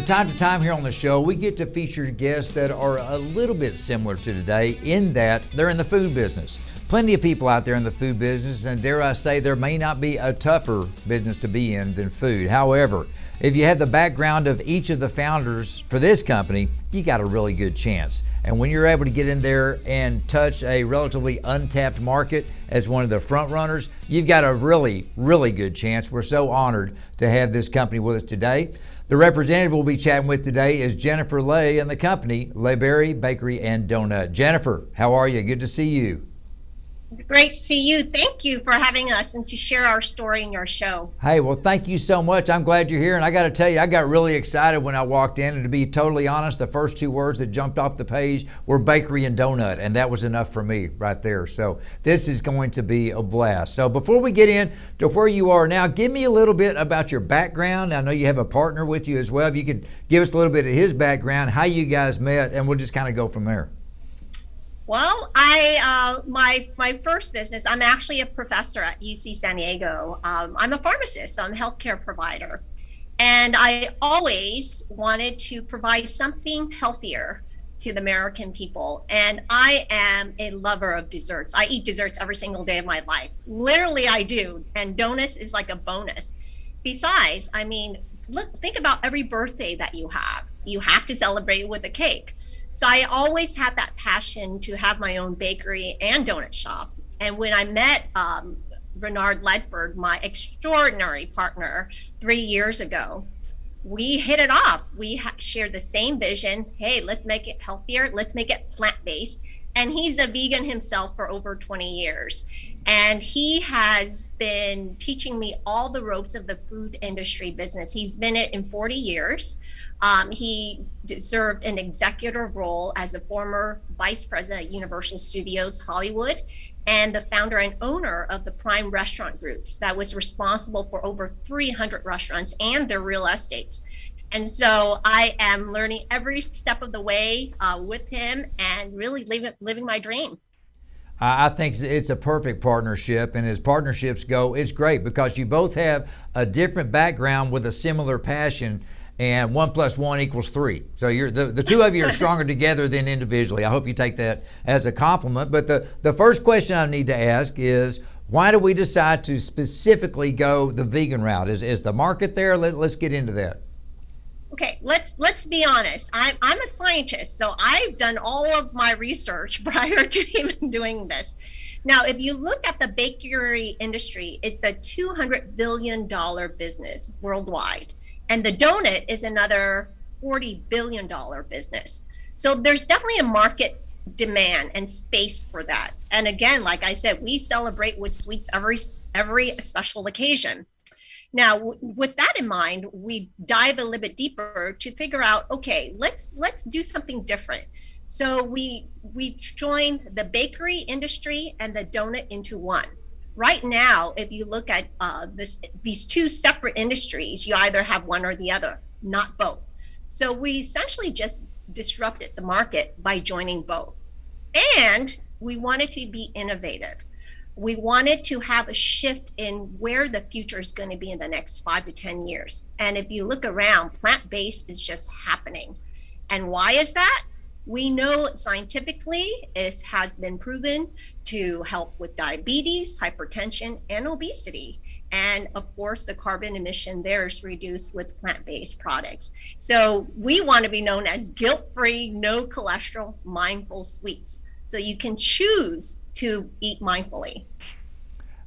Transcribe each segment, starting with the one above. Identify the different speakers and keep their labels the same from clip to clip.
Speaker 1: time to time here on the show, we get to feature guests that are a little bit similar to today in that they're in the food business. Plenty of people out there in the food business, and dare I say, there may not be a tougher business to be in than food. However, if you have the background of each of the founders for this company, you got a really good chance. And when you're able to get in there and touch a relatively untapped market as one of the front runners, you've got a really, really good chance. We're so honored to have this company with us today. The representative we'll be chatting with today is Jennifer Lay and the company, Layberry Bakery and Donut. Jennifer, how are you? Good to see you.
Speaker 2: Great to see you. Thank you for having us and to share our story in your show.
Speaker 1: Hey, well, thank you so much. I'm glad you're here. And I got to tell you, I got really excited when I walked in. And to be totally honest, the first two words that jumped off the page were bakery and donut. And that was enough for me right there. So this is going to be a blast. So before we get into where you are now, give me a little bit about your background. I know you have a partner with you as well. If you could give us a little bit of his background, how you guys met, and we'll just kind of go from there.
Speaker 2: Well, my first business, I'm actually a professor at UC San Diego. I'm a pharmacist, so I'm a healthcare provider. And I always wanted to provide something healthier to the American people. And I am a lover of desserts. I eat desserts every single day of my life. Literally, I do. And donuts is like a bonus. Besides, I mean, think about every birthday that you have. You have to celebrate with a cake. So I always had that passion to have my own bakery and donut shop. And when I met Renard Ledford, my extraordinary partner, 3 years ago, we hit it off. We shared the same vision. Hey, let's make it healthier. Let's make it plant-based. And he's a vegan himself for over 20 years. And he has been teaching me all the ropes of the food industry business. He's been in it 40 years. He served an executive role as a former vice president at Universal Studios Hollywood and the founder and owner of the Prime Restaurant Groups that was responsible for over 300 restaurants and their real estates. And so I am learning every step of the way with him and really living my dream.
Speaker 1: I think it's a perfect partnership, and as partnerships go, it's great because you both have a different background with a similar passion. And 1 + 1 = 3. So you're the two of you are stronger together than individually. I hope you take that as a compliment. But the first question I need to ask is, why do we decide to specifically go the vegan route? Is the market there? Let's get into that.
Speaker 2: Okay, let's be honest. I'm a scientist, so I've done all of my research prior to even doing this. Now, if you look at the bakery industry, it's a $200 billion business worldwide. And the donut is another $40 billion business. So there's definitely a market demand and space for that. And again, like I said, we celebrate with sweets every special occasion. Now, with that in mind, we dive a little bit deeper to figure out, okay, let's do something different. So we joined the bakery industry and the donut into one. Right now, if you look at these two separate industries, you either have one or the other, not both. So we essentially just disrupted the market by joining both. And we wanted to be innovative. We wanted to have a shift in where the future is going to be in the next 5 to 10 years. And if you look around, plant-based is just happening. And why is that? We know scientifically it has been proven to help with diabetes, hypertension, and obesity. And of course, the carbon emission there is reduced with plant-based products. So we want to be known as guilt-free, no cholesterol, mindful sweets. So you can choose to eat mindfully.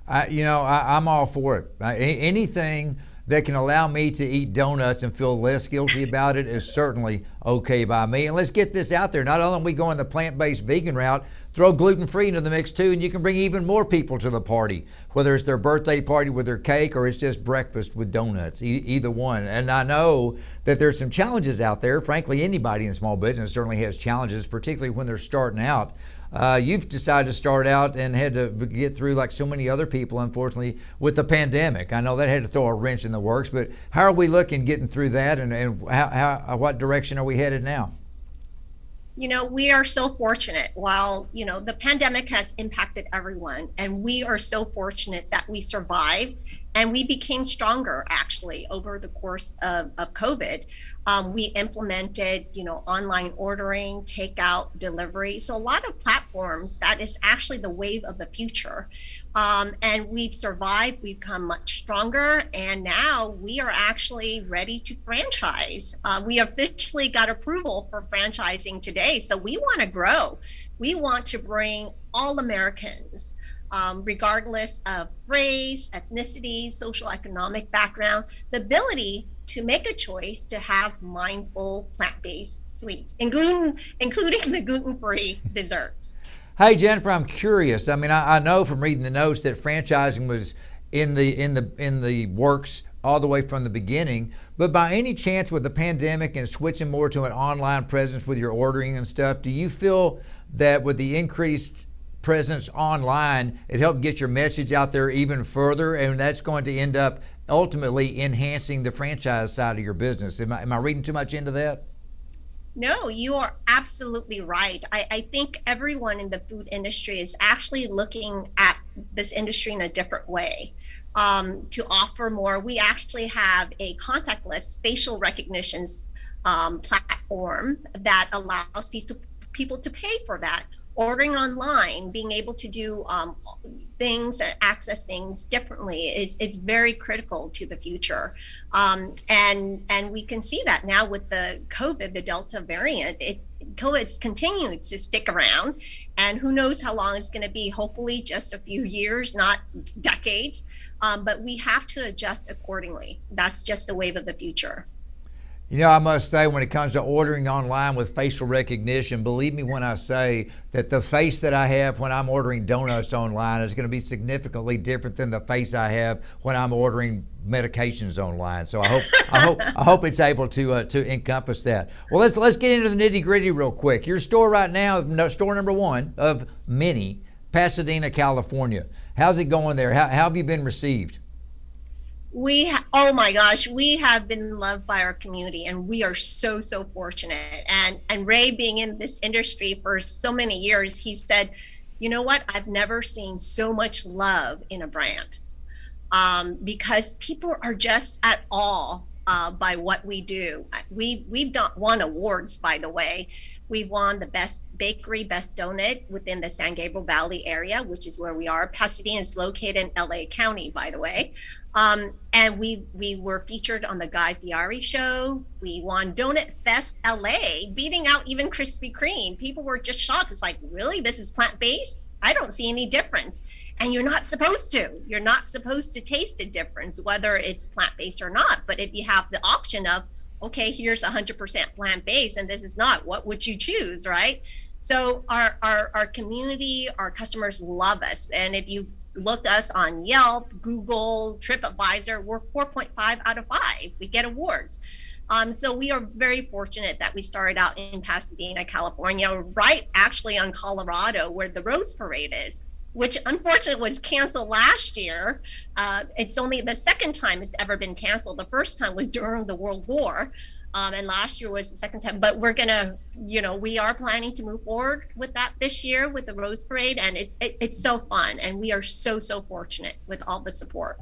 Speaker 1: I'm all for it. Anything that can allow me to eat donuts and feel less guilty about it is certainly okay by me. And let's get this out there. Not only are we going the plant-based vegan route, throw gluten-free into the mix too, and you can bring even more people to the party, whether it's their birthday party with their cake or it's just breakfast with donuts, either one. And I know that there's some challenges out there. Frankly, anybody in small business certainly has challenges, particularly when they're starting out. You've decided to start out and had to get through, like so many other people, unfortunately, with the pandemic. I know that had to throw a wrench in the works, but how are we looking getting through that, and what direction are we headed now?
Speaker 2: We are so fortunate. While, the pandemic has impacted everyone, and we are so fortunate that we survived And we became stronger actually over the course of COVID. We implemented, online ordering, takeout, delivery. So a lot of platforms, that is actually the wave of the future. And we've survived, we've become much stronger, and now we are actually ready to franchise. We officially got approval for franchising today. So we want to grow. We want to bring all Americans, regardless of race, ethnicity, social economic background, the ability to make a choice to have mindful plant-based sweets, including the gluten-free desserts.
Speaker 1: Hey Jennifer, I'm curious. I mean, I know from reading the notes that franchising was in the works all the way from the beginning. But by any chance, with the pandemic and switching more to an online presence with your ordering and stuff, do you feel that with the increased presence online, it helped get your message out there even further, and that's going to end up ultimately enhancing the franchise side of your business? Am I reading too much into that?
Speaker 2: No, you are absolutely right. I think everyone in the food industry is actually looking at this industry in a different way, to offer more. We actually have a contactless facial recognition platform that allows people to pay for that. Ordering online, being able to do things and access things differently is very critical to the future. And we can see that now with the COVID, the Delta variant. COVID's continuing to stick around, and who knows how long it's going to be. Hopefully just a few years, not decades. But we have to adjust accordingly. That's just the wave of the future.
Speaker 1: I must say, when it comes to ordering online with facial recognition, believe me when I say that the face that I have when I'm ordering donuts online is going to be significantly different than the face I have when I'm ordering medications online. So I hope it's able to encompass that. Well, let's get into the nitty gritty real quick. Your store right now, store number 1 of many, Pasadena, California. How's it going there? How have you been received?
Speaker 2: Oh my gosh, we have been loved by our community, and we are so fortunate. And Ray, being in this industry for so many years, he said, you know what, I've never seen so much love in a brand, because people are just at awe by what we do. We've won awards, by the way. We've won the best bakery, best donut within the San Gabriel Valley area, which is where we are. Pasadena is located in LA County, by the way. And we were featured on the Guy Fieri show. We won Donut Fest LA, beating out even Krispy Kreme. People were just shocked. It's like, really? This is plant-based? I don't see any difference. And you're not supposed to. You're not supposed to taste a difference, whether it's plant-based or not. But if you have the option of, okay, here's 100% plant-based and this is not, what would you choose, right? So our community, our customers love us. And if you look us on Yelp, Google, TripAdvisor, we're 4.5 out of 5. We get awards. So we are very fortunate that we started out in Pasadena, California, right actually on Colorado, where the Rose Parade is, which unfortunately was canceled last year. It's only the second time it's ever been canceled. The first time was during the World War. And last year was the second time, but we're gonna, we are planning to move forward with that this year with the Rose Parade, and it's so fun, and we are so fortunate with all the support.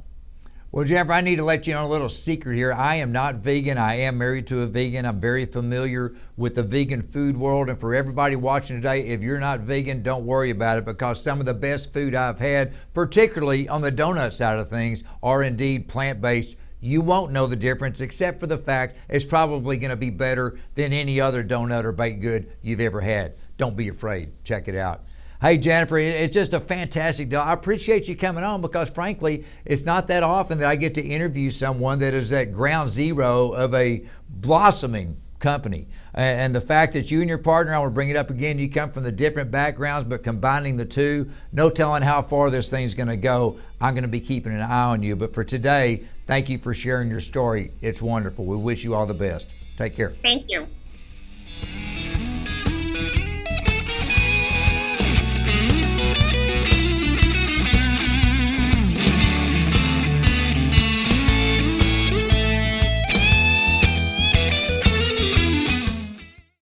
Speaker 1: Well, Jennifer, I need to let you know a little secret here. I am not vegan. I am married to a vegan. I'm very familiar with the vegan food world, and for everybody watching today, if you're not vegan, don't worry about it, because some of the best food I've had, particularly on the donut side of things, are indeed plant-based. You won't know the difference, except for the fact it's probably going to be better than any other donut or baked good you've ever had. Don't be afraid. Check it out. Hey, Jennifer, it's just a fantastic deal. I appreciate you coming on, because frankly, it's not that often that I get to interview someone that is at ground zero of a blossoming company. And the fact that you and your partner, I want to bring it up again, you come from the different backgrounds, but combining the two, no telling how far this thing's going to go. I'm going to be keeping an eye on you. But for today, thank you for sharing your story. It's wonderful. We wish you all the best. Take care.
Speaker 2: Thank you.